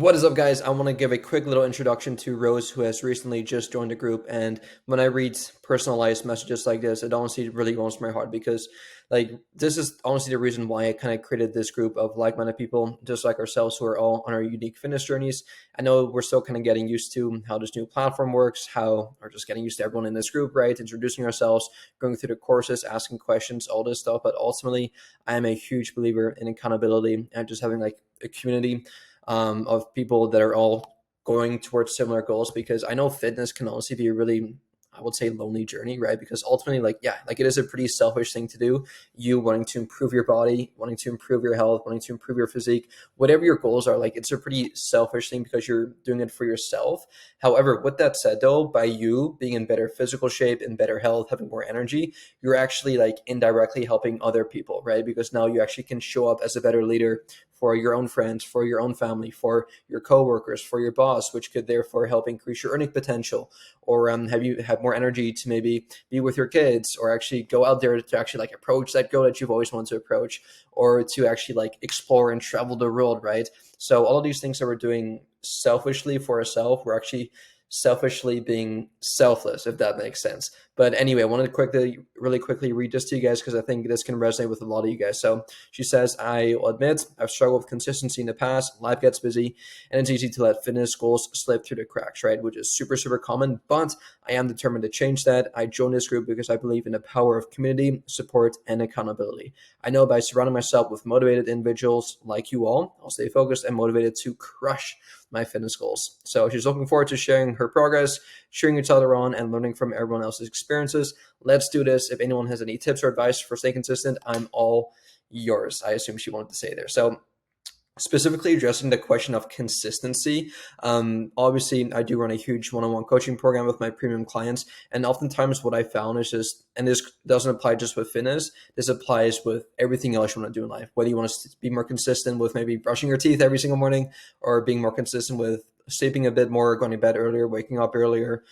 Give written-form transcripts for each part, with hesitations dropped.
What is up, guys? I want to give a quick little introduction to Rose, who has recently just joined the group. And when I read personalized messages like this, it honestly really warms my heart because, this is honestly the reason why I kind of created this group of like-minded people, just like ourselves, who are all on our unique fitness journeys. I know we're still kind of getting used to how this new platform works, how we're just getting used to everyone in this group, right? Introducing ourselves, going through the courses, asking questions, all this stuff. But ultimately, I am a huge believer in accountability and just having like a community of people that are all going towards similar goals, because I know fitness can honestly be a really, I would say, lonely journey, right? Because ultimately, it is a pretty selfish thing to do. You wanting to improve your body, wanting to improve your health, wanting to improve your physique, whatever your goals are, like it's a pretty selfish thing because you're doing it for yourself. However, with that said, though, by you being in better physical shape, in better health, having more energy, you're actually like indirectly helping other people, right? Because now you actually can show up as a better leader for your own friends, for your own family, for your coworkers, for your boss, which could therefore help increase your earning potential, or have you have more energy to maybe be with your kids, or actually go out there to actually like approach that goal that you've always wanted to approach, or to actually like explore and travel the world, right? So all of these things that we're doing selfishly for ourselves, we're actually selfishly being selfless, if that makes sense. But anyway, I wanted to really quickly read this to you guys because I think this can resonate with a lot of you guys. So she says, I will admit I've struggled with consistency in the past. Life gets busy and it's easy to let fitness goals slip through the cracks, right? Which is super, super common, but I am determined to change that. I joined this group because I believe in the power of community, support, and accountability. I know by surrounding myself with motivated individuals like you all, I'll stay focused and motivated to crush my fitness goals. So she's looking forward to sharing her progress, cheering each other on, and learning from everyone else's experiences. Let's do this. If anyone has any tips or advice for staying consistent, I'm all yours. I assume she wanted to say there. So specifically addressing the question of consistency. Obviously, I do run a huge one-on-one coaching program with my premium clients, and oftentimes what I found is just, and this doesn't apply just with fitness, this applies with everything else you want to do in life. Whether you want to be more consistent with maybe brushing your teeth every single morning, or being more consistent with sleeping a bit more, going to bed earlier, waking up earlier,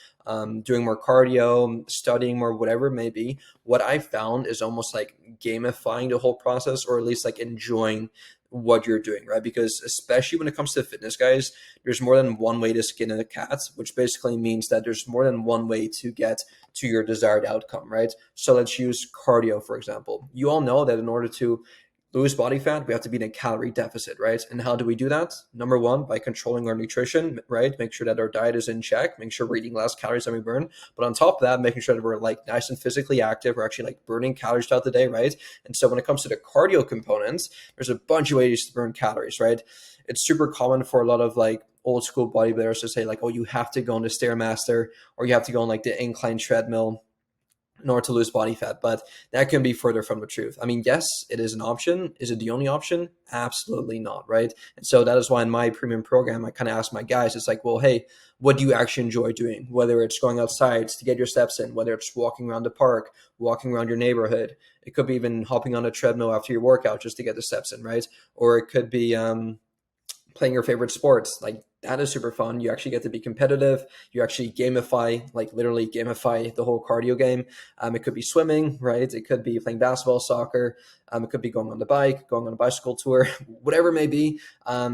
doing more cardio, studying more, whatever it may be. What I found is almost like gamifying the whole process, or at least like enjoying what you're doing, right? Because especially when it comes to fitness, guys, there's more than one way to skin a cat, which basically means that there's more than one way to get to your desired outcome, right? So let's use cardio, for example. You all know that in order to lose body fat, we have to be in a calorie deficit, right? And how do we do that? Number one, by controlling our nutrition, right? Make sure that our diet is in check, make sure we're eating less calories than we burn. But on top of that, making sure that we're like nice and physically active, we're actually like burning calories throughout the day, right? And so when it comes to the cardio components, there's a bunch of ways to burn calories, right? It's super common for a lot of like old school bodybuilders to say like, oh, you have to go on the Stairmaster, or you have to go on like the incline treadmill in order to lose body fat, but that can be further from the truth. I mean, yes, it is an option. Is it the only option? Absolutely not, right? And so that is why in my premium program, I kind of ask my guys, it's like, well, hey, what do you actually enjoy doing? Whether it's going outside to get your steps in, whether it's walking around the park, walking around your neighborhood, it could be even hopping on a treadmill after your workout just to get the steps in, right? Or it could be playing your favorite sports. Like that is super fun. You actually get to be competitive. You actually gamify, like literally gamify the whole cardio game. It could be swimming, right? It could be playing basketball, soccer. It could be going on the bike, going on a bicycle tour, whatever it may be,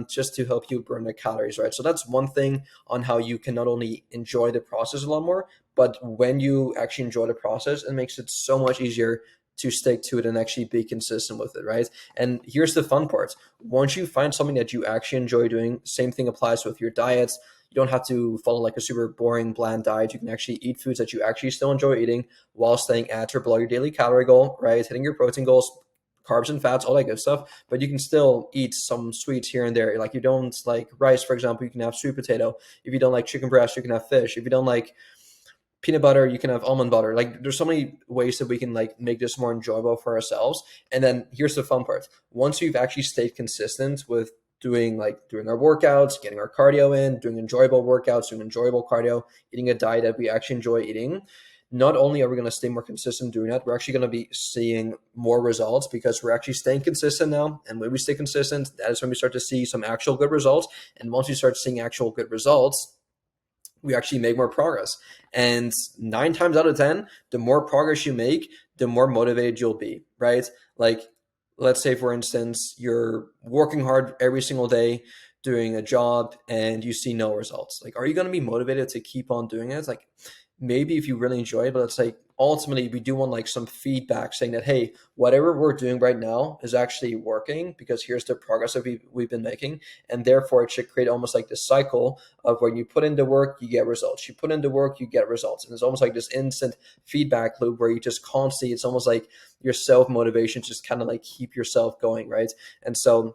just to help you burn the calories, right? So that's one thing on how you can not only enjoy the process a lot more, but when you actually enjoy the process, it makes it so much easier to stick to it and actually be consistent with it, right? And here's the fun part. Once you find something that you actually enjoy doing, same thing applies with your diets. You don't have to follow like a super boring, bland diet. You can actually eat foods that you actually still enjoy eating while staying at or below your daily calorie goal, right? Hitting your protein goals, carbs and fats, all that good stuff. But you can still eat some sweets here and there. Like you don't like rice, for example, you can have sweet potato. If you don't like chicken breast, you can have fish. If you don't like peanut butter, you can have almond butter. Like there's so many ways that we can like make this more enjoyable for ourselves. And then here's the fun part. Once we've actually stayed consistent with doing our workouts, getting our cardio in, doing enjoyable workouts, doing enjoyable cardio, eating a diet that we actually enjoy eating, not only are we going to stay more consistent doing that, we're actually going to be seeing more results because we're actually staying consistent now. And when we stay consistent, that is when we start to see some actual good results. And once we start seeing actual good results, we actually make more progress. And 9 times out of 10, the more progress you make, the more motivated you'll be, right? Like, let's say, for instance, you're working hard every single day, doing a job and you see no results. Like, are you going to be motivated to keep on doing it? It's like, maybe if you really enjoy it, but it's like ultimately we do want like some feedback saying that, hey, whatever we're doing right now is actually working because here's the progress that we've been making. And therefore it should create almost like this cycle of when you put into work, you get results. You put into work, you get results. And it's almost like this instant feedback loop where you just constantly, it's almost like your self-motivation, just kind of like keep yourself going, right? And so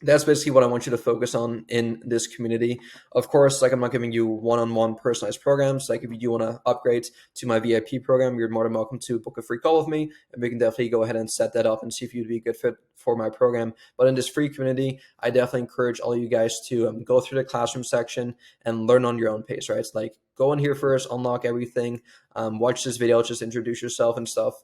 that's basically what I want you to focus on in this community. Of course, like I'm not giving you one-on-one personalized programs. Like if you do want to upgrade to my VIP program, you're more than welcome to book a free call with me, and we can definitely go ahead and set that up and see if you'd be a good fit for my program. But in this free community, I definitely encourage all you guys to go through the classroom section and learn on your own pace, right? It's like go in here first, unlock everything, watch this video, just introduce yourself and stuff.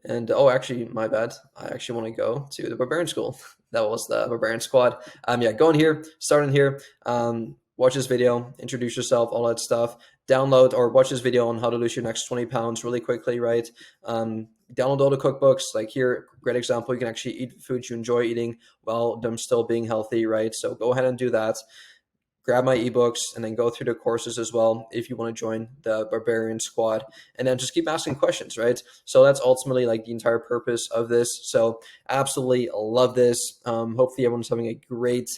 And oh, actually, my bad. I actually want to go to the Barbarian School. That was the Barbarian Squad. Yeah, go in here, start in here, watch this video, introduce yourself, all that stuff. Download or watch this video on how to lose your next 20 pounds really quickly, right? Download all the cookbooks. Like here, great example. You can actually eat foods you enjoy eating while them still being healthy, right? So go ahead and do that. Grab my ebooks and then go through the courses as well if you want to join the Barbarian Squad, and then just keep asking questions, right? So that's ultimately like the entire purpose of this. So absolutely love this. Hopefully everyone's having a great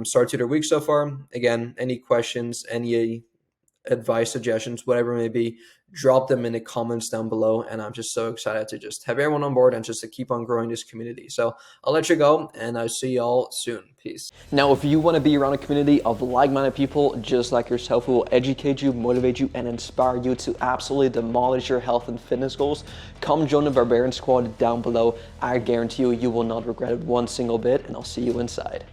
start to their week so far. Again, any questions, any advice, suggestions, whatever it may be, drop them in the comments down below. And I'm just so excited to just have everyone on board and just to keep on growing this community. So I'll let you go and I'll see y'all soon. Peace. Now, if you want to be around a community of like-minded people just like yourself who will educate you, motivate you, and inspire you to absolutely demolish your health and fitness goals, come join the Barbarian Squad down below. I guarantee you, you will not regret it one single bit, and I'll see you inside.